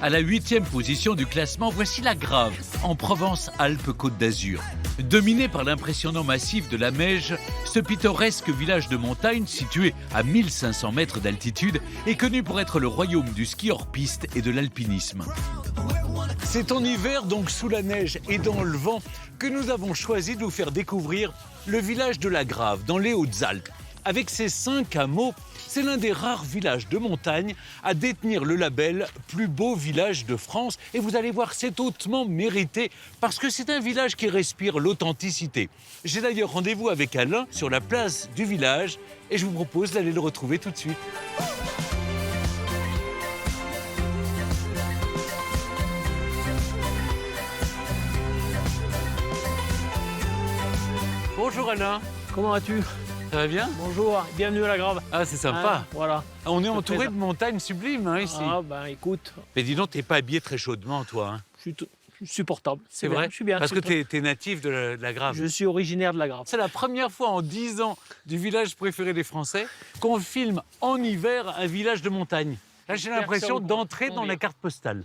À la 8e position du classement, voici la Grave, en Provence-Alpes-Côte d'Azur. Dominé par l'impressionnant massif de la Meije, ce pittoresque village de montagne, situé à 1500 mètres d'altitude, est connu pour être le royaume du ski hors piste et de l'alpinisme. C'est en hiver, donc sous la neige et dans le vent, que nous avons choisi de vous faire découvrir le village de la Grave, dans les Hautes-Alpes. Avec ses 5 hameaux, c'est l'un des rares villages de montagne à détenir le label plus beau village de France. Et vous allez voir, c'est hautement mérité parce que c'est un village qui respire l'authenticité. J'ai d'ailleurs rendez-vous avec Alain sur la place du village et je vous propose d'aller le retrouver tout de suite. Bonjour Alain. Comment vas-tu? Ça va bien? Bonjour, bienvenue à la Grave. Ah, c'est sympa. Ah, voilà. On est entouré de montagnes sublimes hein, ici. Ah, ben écoute, Mais dis donc, t'es pas habillé très chaudement, toi. Hein. je suis supportable. C'est bien, vrai? Je suis bien. Parce que t'es natif de la Grave. Je suis originaire de la Grave. C'est la première fois en 10 ans du village préféré des Français qu'on filme en hiver un village de montagne. Là, j'ai l'impression d'entrer dans la carte postale.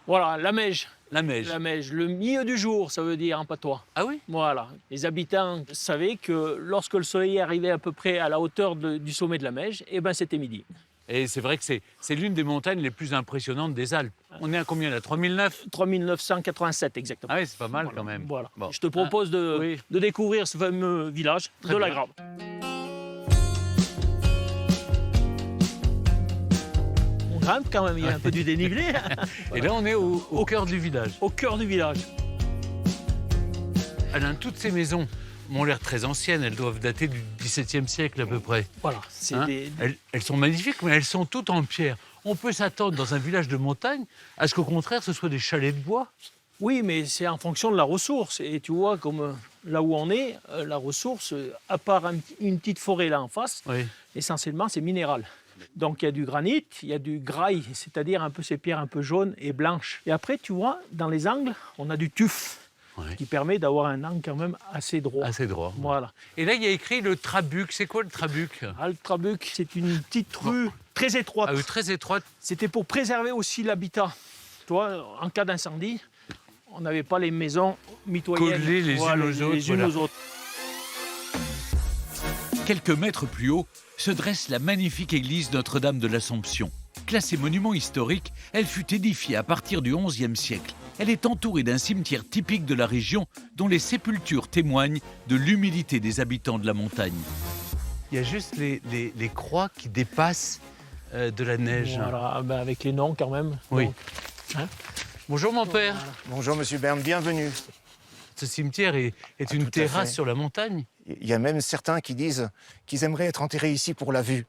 Voilà, la Meije. La Meije. La Meije, le milieu du jour, ça veut dire en patois. Ah oui? Voilà. Les habitants savaient que lorsque le soleil arrivait à peu près à la hauteur du sommet de la Meije, eh ben c'était midi. Et c'est vrai que c'est l'une des montagnes les plus impressionnantes des Alpes. On est à combien là? 3009? 3987 exactement. Ah oui, c'est pas mal quand même. Voilà. Bon. Je te propose de découvrir ce fameux village Très de la bien. Grave. On grimpe quand même, il y a un peu du dénivelé. Et là, on est au cœur du village. Au cœur du village. Alain, toutes ces maisons ont l'air très anciennes. Elles doivent dater du XVIIe siècle à peu près. Voilà, c'est Hein? Elles sont magnifiques, mais elles sont toutes en pierre. On peut s'attendre dans un village de montagne à ce qu'au contraire, ce soit des chalets de bois. Oui, mais c'est en fonction de la ressource. Et tu vois, comme là où on est, la ressource, à part une petite forêt là en face, Oui. essentiellement, c'est minéral. Donc il y a du granit, il y a du grail, c'est-à-dire un peu ces pierres un peu jaunes et blanches. Et après, tu vois, dans les angles, on a du tuf, Ouais. qui permet d'avoir un angle quand même assez droit. Assez droit. Voilà. Et là, il y a écrit le Trabuc. C'est quoi le Trabuc? Ah, le Trabuc, c'est une petite rue très étroite. Ah oui, très étroite. C'était pour préserver aussi l'habitat. Tu vois, en cas d'incendie, on n'avait pas les maisons mitoyennes. Collées les unes aux autres, les unes voilà. aux autres. Quelques mètres plus haut se dresse la magnifique église Notre-Dame de l'Assomption. Classée monument historique, elle fut édifiée à partir du XIe siècle. Elle est entourée d'un cimetière typique de la région dont les sépultures témoignent de l'humilité des habitants de la montagne. Il y a juste les croix qui dépassent de la neige. Voilà, ben avec les noms quand même. Oui. Donc, hein. Bonjour mon père. Bonjour Monsieur Berne, bienvenue. Ce cimetière est une tout à terrasse fait. sur la montagne. Il y a même certains qui disent qu'ils aimeraient être enterrés ici pour la vue.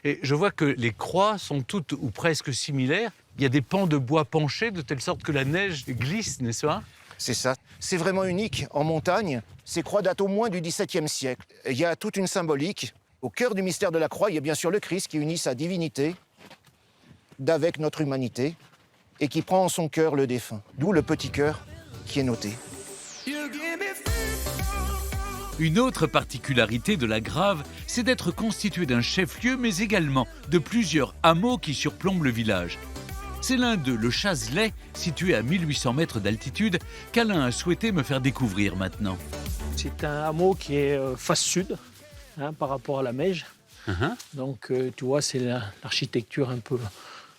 Et je vois que les croix sont toutes ou presque similaires. Il y a des pans de bois penchés de telle sorte que la neige glisse, n'est-ce pas? C'est ça. C'est vraiment unique en montagne. Ces croix datent au moins du XVIIe siècle. Il y a toute une symbolique. Au cœur du mystère de la croix, il y a bien sûr le Christ qui unit sa divinité d'avec notre humanité et qui prend en son cœur le défunt. D'où le petit cœur qui est noté. Une autre particularité de la Grave, c'est d'être constitué d'un chef-lieu, mais également de plusieurs hameaux qui surplombent le village. C'est l'un d'eux, le Chazelet, situé à 1800 mètres d'altitude, qu'Alain a souhaité me faire découvrir maintenant. C'est un hameau qui est face sud, hein, par rapport à la Meije. Donc, tu vois, c'est l'architecture un peu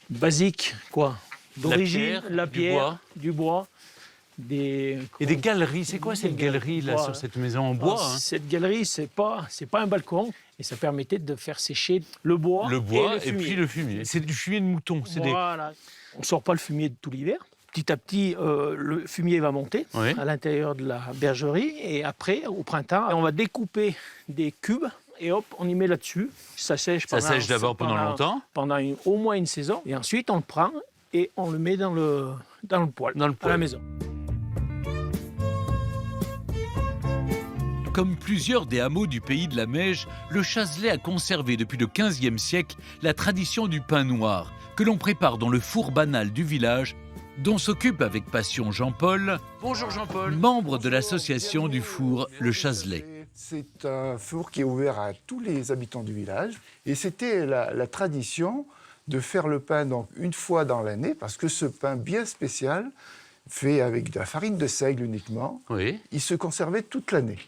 basique, quoi. D'origine, la pierre, du bois. Et des galeries, c'est quoi cette galerie là Voilà. sur cette maison en bois hein? Cette galerie, c'est pas un balcon. Et ça permettait de faire sécher le bois, Le bois et et puis le fumier. C'est du fumier de mouton. Voilà. On ne sort pas le fumier de tout l'hiver. Petit à petit, le fumier va monter Oui. à l'intérieur de la bergerie. Et après, au printemps, on va découper des cubes et hop, on y met là-dessus. Ça sèche Ça sèche d'abord pendant longtemps. Pendant au moins une saison. Et ensuite, on le prend et on le met dans le poêle, Dans le à poêle. la maison. Comme plusieurs des hameaux du pays de la Meije, le Chazelet a conservé depuis le XVe siècle la tradition du pain noir, que l'on prépare dans le four banal du village, dont s'occupe avec passion Jean-Paul. Bonjour Jean-Paul. Membre de l'association du four Le Chazelet. C'est un four qui est ouvert à tous les habitants du village. Et c'était la tradition de faire le pain donc une fois dans l'année, parce que ce pain bien spécial, fait avec de la farine de seigle uniquement, Oui. il se conservait toute l'année.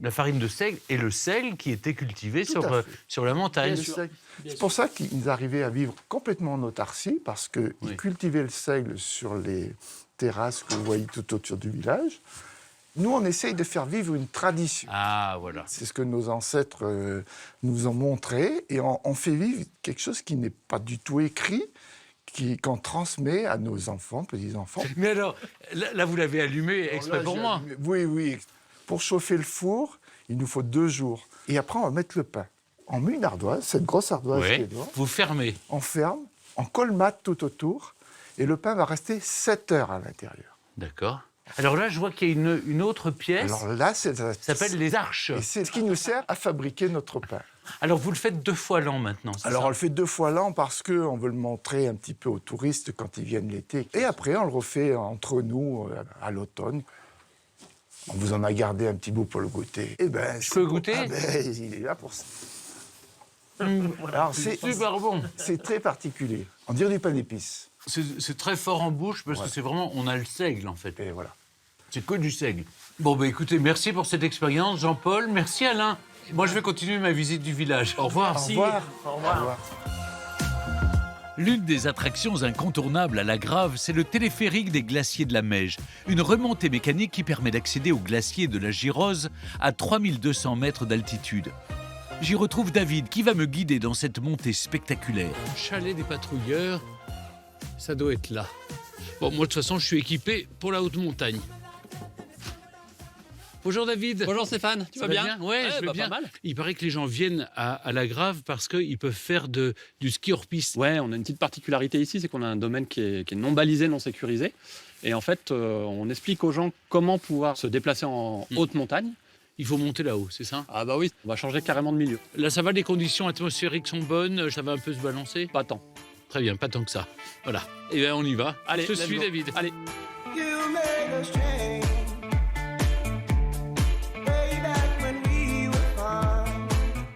La farine de seigle et le seigle qui était cultivé Tout à fait. sur la montagne. C'est pour ça qu'ils arrivaient à vivre complètement en autarcie, parce qu'ils Oui. cultivaient le seigle sur les terrasses que vous voyez tout autour du village. Nous, on essaye de faire vivre une tradition. Ah, voilà. C'est ce que nos ancêtres nous ont montré, et on fait vivre quelque chose qui n'est pas du tout écrit, qu'on transmet à nos enfants, petits-enfants. Mais alors, là vous l'avez allumé exprès Alors là, pour moi. Oui. Pour chauffer le four, il nous faut 2 jours. Et après, on va mettre le pain. On met une ardoise, cette grosse ardoise qui Oui. est devant. Vous fermez. On ferme, on colmate tout autour, et le pain va rester 7 heures à l'intérieur. D'accord. Alors là, je vois qu'il y a une autre pièce. Alors là, ça Ça s'appelle les arches. Et c'est ce qui nous sert à fabriquer notre pain. Alors vous le faites 2 fois l'an maintenant, c'est Alors ça on le fait 2 fois l'an parce qu'on veut le montrer un petit peu aux touristes quand ils viennent l'été. Et après, on le refait entre nous à l'automne. On vous en a gardé un petit bout pour le goûter. Eh ben, Je peux goûter il est là pour ça. Alors, C'est super bon. c'est très particulier. On dirait du pain d'épices. C'est très fort en bouche parce que c'est vraiment, on a le seigle en fait. Et voilà. C'est que du seigle. Bon, bah écoutez, merci pour cette expérience, Jean-Paul. Merci, Alain. Moi, je vais continuer ma visite du village. Au revoir. Au revoir. Au revoir. Au revoir. L'une des attractions incontournables à la Grave, c'est le téléphérique des glaciers de la Meije. Une remontée mécanique qui permet d'accéder aux glaciers de la Girose à 3200 mètres d'altitude. J'y retrouve David qui va me guider dans cette montée spectaculaire. Chalet des patrouilleurs, ça doit être là. Bon, moi, de toute façon, je suis équipé pour la haute montagne. Bonjour David. Bonjour Stéphane, tu Ça vas va bien? Ouais, je vais bien. Pas mal. Il paraît que les gens viennent à la Grave parce qu'ils peuvent faire du ski hors piste. Ouais, on a une petite particularité ici, c'est qu'on a un domaine qui est non balisé, non sécurisé. Et en fait, on explique aux gens comment pouvoir se déplacer en haute montagne. Il faut monter là-haut, c'est ça? Ah bah oui, on va changer carrément de milieu. Là, ça va, les conditions atmosphériques sont bonnes, ça va un peu se balancer? Pas tant. Très bien, pas tant que ça. Voilà. Et bien, on y va. Allez, je te let's suis, go. David. Allez.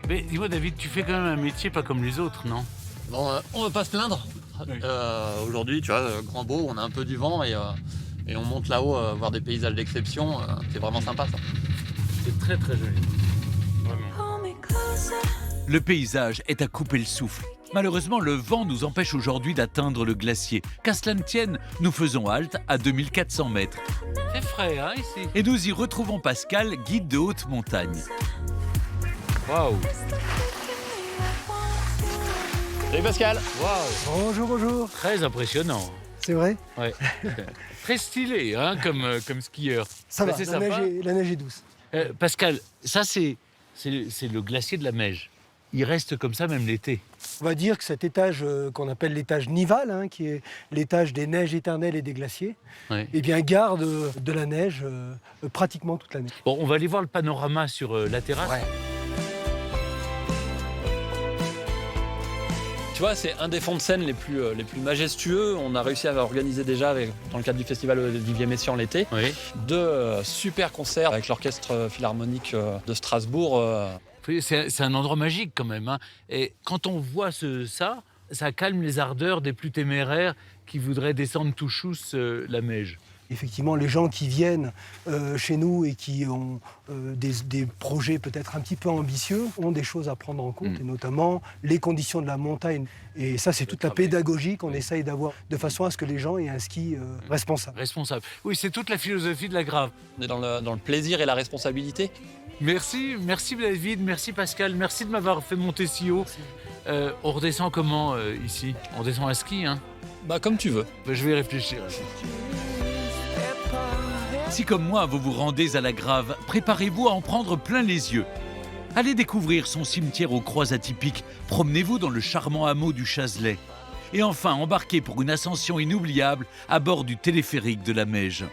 Mais dis-moi, David, tu fais quand même un métier pas comme les autres, non? Bon, on va pas se plaindre. Aujourd'hui, tu vois, grand beau, on a un peu du vent et on monte là-haut voir des paysages d'exception. C'est vraiment sympa ça. C'est très très joli. Vraiment. Le paysage est à couper le souffle. Malheureusement, le vent nous empêche aujourd'hui d'atteindre le glacier. Qu'à cela ne tienne, nous faisons halte à 2400 mètres. C'est frais, hein, ici? Et nous y retrouvons Pascal, guide de haute montagne. Waouh! Salut Pascal. Waouh! Bonjour, bonjour. Très impressionnant. C'est vrai? Ouais. Très stylé, hein, comme skieur. Ça Bah, va, c'est la sympa. neige est douce. Pascal, ça c'est le glacier de la Meije. Il reste comme ça même l'été. On va dire que cet étage qu'on appelle l'étage nival, hein, qui est l'étage des neiges éternelles et des glaciers, Ouais. eh bien, garde de la neige pratiquement toute l'année. Bon, on va aller voir le panorama sur la terrasse. Ouais. Tu vois, c'est un des fonds de scène les plus majestueux. On a réussi à organiser déjà, dans le cadre du festival Olivier Messiaen l'été, Oui. 2 super concerts avec l'orchestre philharmonique de Strasbourg. C'est un endroit magique quand même, hein. Et quand on voit ça calme les ardeurs des plus téméraires qui voudraient descendre tout chousse la Meije. Effectivement, les gens qui viennent chez nous et qui ont des projets peut-être un petit peu ambitieux ont des choses à prendre en compte, et notamment les conditions de la montagne. Et ça, c'est toute la pédagogie qu'on essaye d'avoir, de façon à ce que les gens aient un ski responsable. Responsable. Oui, c'est toute la philosophie de la Grave. On est dans le plaisir et la responsabilité. Merci David, merci Pascal, merci de m'avoir fait monter si haut. On redescend comment ici? On descend à ski, hein? Bah comme tu veux. Je vais y réfléchir. Si comme moi vous vous rendez à la Grave, préparez-vous à en prendre plein les yeux. Allez découvrir son cimetière aux croix atypiques, promenez-vous dans le charmant hameau du Chazelet. Et enfin, embarquez pour une ascension inoubliable à bord du téléphérique de la Meije.